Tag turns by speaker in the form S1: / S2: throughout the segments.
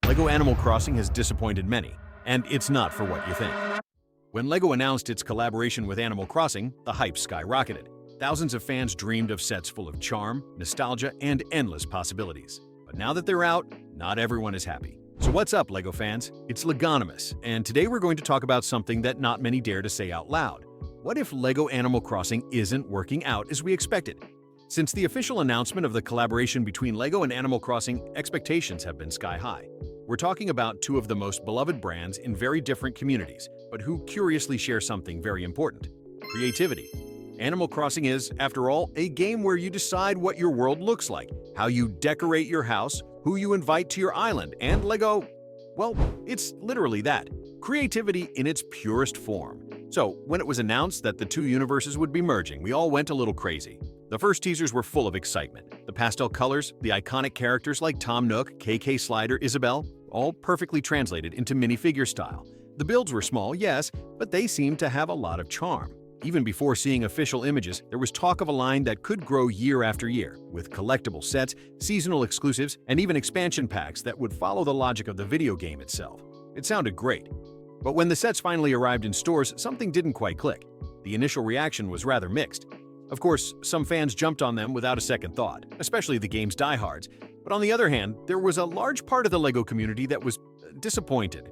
S1: LEGO Animal Crossing has disappointed many, and it's not for what you think. When LEGO announced its collaboration with Animal Crossing, the hype skyrocketed. Thousands of fans dreamed of sets full of charm, nostalgia, and endless possibilities. But now that they're out, not everyone is happy. So what's up, LEGO fans? It's Legonymous, and today we're going to talk about something that not many dare to say out loud. What if LEGO Animal Crossing isn't working out as we expected? Since the official announcement of the collaboration between LEGO and Animal Crossing, expectations have been sky high. We're talking about two of the most beloved brands in very different communities, but who curiously share something very important: creativity. Animal Crossing is, after all, a game where you decide what your world looks like, how you decorate your house, who you invite to your island, and LEGO, well, it's literally that. Creativity in its purest form. So, when it was announced that the two universes would be merging, we all went a little crazy. The first teasers were full of excitement. The pastel colors, the iconic characters like Tom Nook, KK Slider, Isabelle, all perfectly translated into minifigure style. The builds were small, yes, but they seemed to have a lot of charm. Even before seeing official images, there was talk of a line that could grow year after year, with collectible sets, seasonal exclusives, and even expansion packs that would follow the logic of the video game itself. It sounded great. But when the sets finally arrived in stores, something didn't quite click. The initial reaction was rather mixed. Of course, some fans jumped on them without a second thought, especially the game's diehards. But on the other hand, there was a large part of the LEGO community that was disappointed.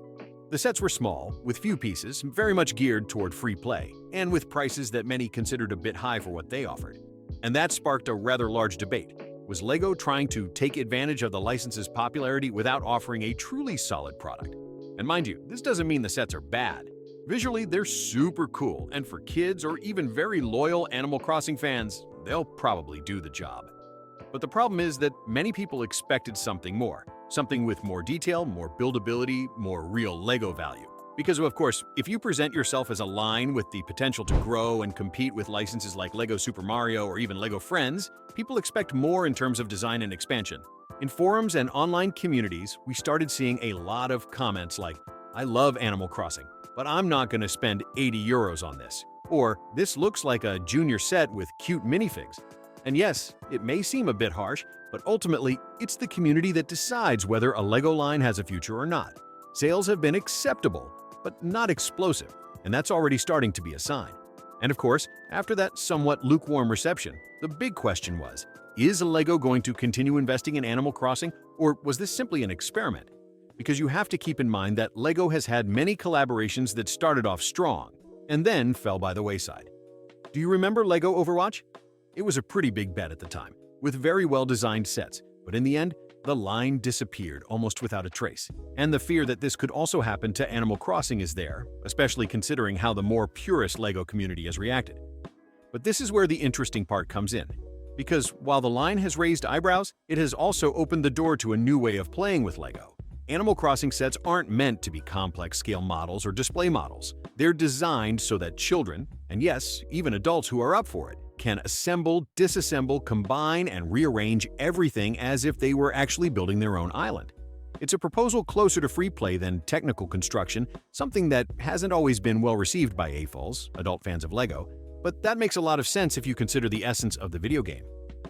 S1: The sets were small, with few pieces, very much geared toward free play, and with prices that many considered a bit high for what they offered. And that sparked a rather large debate. Was LEGO trying to take advantage of the license's popularity without offering a truly solid product? And mind you, this doesn't mean the sets are bad. Visually, they're super cool, and for kids or even very loyal Animal Crossing fans, they'll probably do the job. But the problem is that many people expected something more. Something with more detail, more buildability, more real LEGO value. Because of course, if you present yourself as a line with the potential to grow and compete with licenses like LEGO Super Mario or even LEGO Friends, people expect more in terms of design and expansion. In forums and online communities, we started seeing a lot of comments like, "I love Animal Crossing, but I'm not going to spend 80 euros on this." Or, "This looks like a junior set with cute minifigs." And yes, it may seem a bit harsh, but ultimately, it's the community that decides whether a LEGO line has a future or not. Sales have been acceptable, but not explosive, and that's already starting to be a sign. And of course, after that somewhat lukewarm reception, the big question was, is LEGO going to continue investing in Animal Crossing, or was this simply an experiment? Because you have to keep in mind that LEGO has had many collaborations that started off strong, and then fell by the wayside. Do you remember LEGO Overwatch? It was a pretty big bet at the time, with very well-designed sets, but in the end, the line disappeared almost without a trace. And the fear that this could also happen to Animal Crossing is there, especially considering how the more purist LEGO community has reacted. But this is where the interesting part comes in. Because while the line has raised eyebrows, it has also opened the door to a new way of playing with LEGO. Animal Crossing sets aren't meant to be complex scale models or display models. They're designed so that children, and yes, even adults who are up for it, can assemble, disassemble, combine, and rearrange everything as if they were actually building their own island. It's a proposal closer to free play than technical construction, something that hasn't always been well received by AFOLs, adult fans of LEGO, but that makes a lot of sense if you consider the essence of the video game.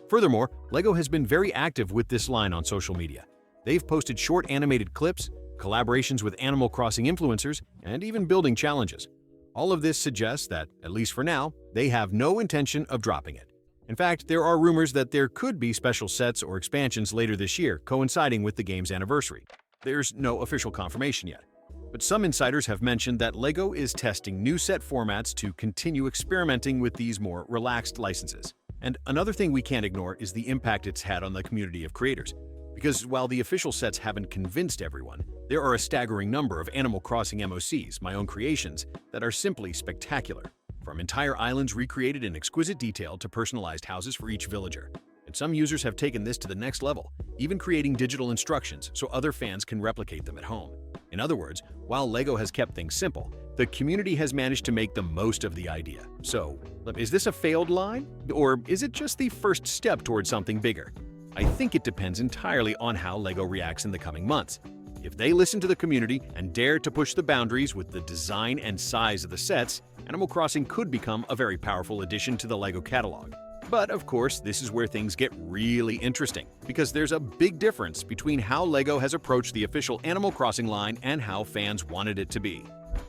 S1: Furthermore, LEGO has been very active with this line on social media. They've posted short animated clips, collaborations with Animal Crossing influencers, and even building challenges. All of this suggests that, at least for now, they have no intention of dropping it. In fact, there are rumors that there could be special sets or expansions later this year, coinciding with the game's anniversary. There's no official confirmation yet. But some insiders have mentioned that LEGO is testing new set formats to continue experimenting with these more relaxed licenses. And another thing we can't ignore is the impact it's had on the community of creators. Because while the official sets haven't convinced everyone, there are a staggering number of Animal Crossing MOCs, my own creations, that are simply spectacular. From entire islands recreated in exquisite detail to personalized houses for each villager. And some users have taken this to the next level, even creating digital instructions so other fans can replicate them at home. In other words, while LEGO has kept things simple, the community has managed to make the most of the idea. So, is this a failed line? Or is it just the first step towards something bigger? I think it depends entirely on how LEGO reacts in the coming months. If they listen to the community and dare to push the boundaries with the design and size of the sets, Animal Crossing could become a very powerful addition to the LEGO catalog. But of course, this is where things get really interesting, because there's a big difference between how LEGO has approached the official Animal Crossing line and how fans wanted it to be.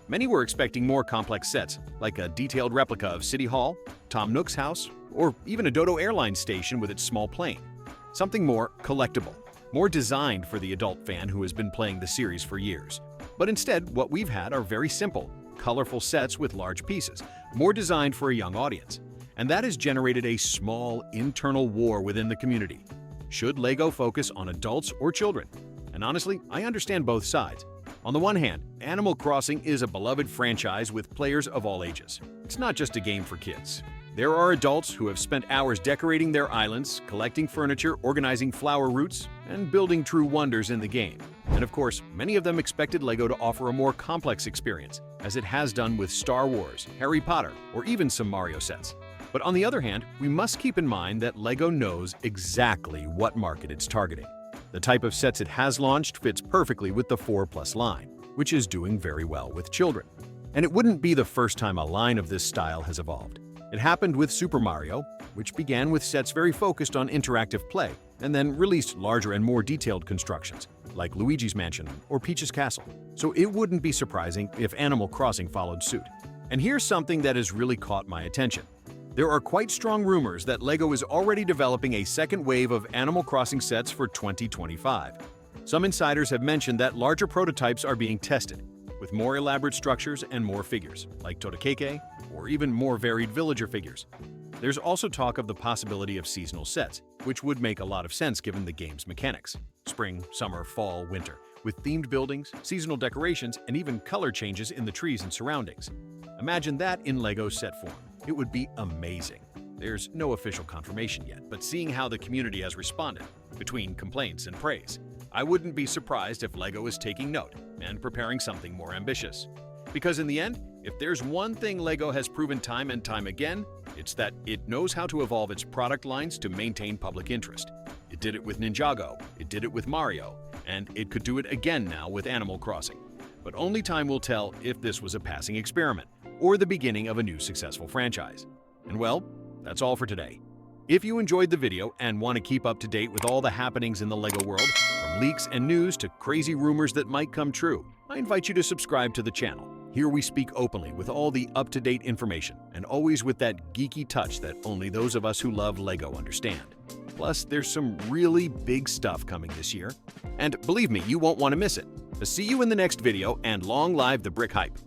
S1: Many were expecting more complex sets, like a detailed replica of City Hall, Tom Nook's house, or even a Dodo Airlines station with its small plane. Something more collectible, more designed for the adult fan who has been playing the series for years. But instead, what we've had are very simple, colorful sets with large pieces, more designed for a young audience. And that has generated a small internal war within the community. Should LEGO focus on adults or children? And honestly, I understand both sides. On the one hand, Animal Crossing is a beloved franchise with players of all ages. It's not just a game for kids. There are adults who have spent hours decorating their islands, collecting furniture, organizing flower roots, and building true wonders in the game. And of course, many of them expected LEGO to offer a more complex experience, as it has done with Star Wars, Harry Potter, or even some Mario sets. But on the other hand, we must keep in mind that LEGO knows exactly what market it's targeting. The type of sets it has launched fits perfectly with the 4+ line, which is doing very well with children. And it wouldn't be the first time a line of this style has evolved. It happened with Super Mario, which began with sets very focused on interactive play, and then released larger and more detailed constructions, like Luigi's Mansion or Peach's Castle. So it wouldn't be surprising if Animal Crossing followed suit. And here's something that has really caught my attention. There are quite strong rumors that LEGO is already developing a second wave of Animal Crossing sets for 2025. Some insiders have mentioned that larger prototypes are being tested, with more elaborate structures and more figures, like Todokeke, or even more varied villager figures. There's also talk of the possibility of seasonal sets, which would make a lot of sense given the game's mechanics. Spring, summer, fall, winter, with themed buildings, seasonal decorations, and even color changes in the trees and surroundings. Imagine that in LEGO set form. It would be amazing. There's no official confirmation yet, but seeing how the community has responded, between complaints and praise, I wouldn't be surprised if LEGO is taking note and preparing something more ambitious. Because in the end, if there's one thing LEGO has proven time and time again, it's that it knows how to evolve its product lines to maintain public interest. It did it with Ninjago, it did it with Mario, and it could do it again now with Animal Crossing. But only time will tell if this was a passing experiment or the beginning of a new successful franchise. And well, that's all for today. If you enjoyed the video and want to keep up to date with all the happenings in the LEGO world, from leaks and news to crazy rumors that might come true, I invite you to subscribe to the channel. Here we speak openly with all the up-to-date information, and always with that geeky touch that only those of us who love LEGO understand. Plus, there's some really big stuff coming this year. And believe me, you won't want to miss it. See you in the next video, and long live the Brick Hype!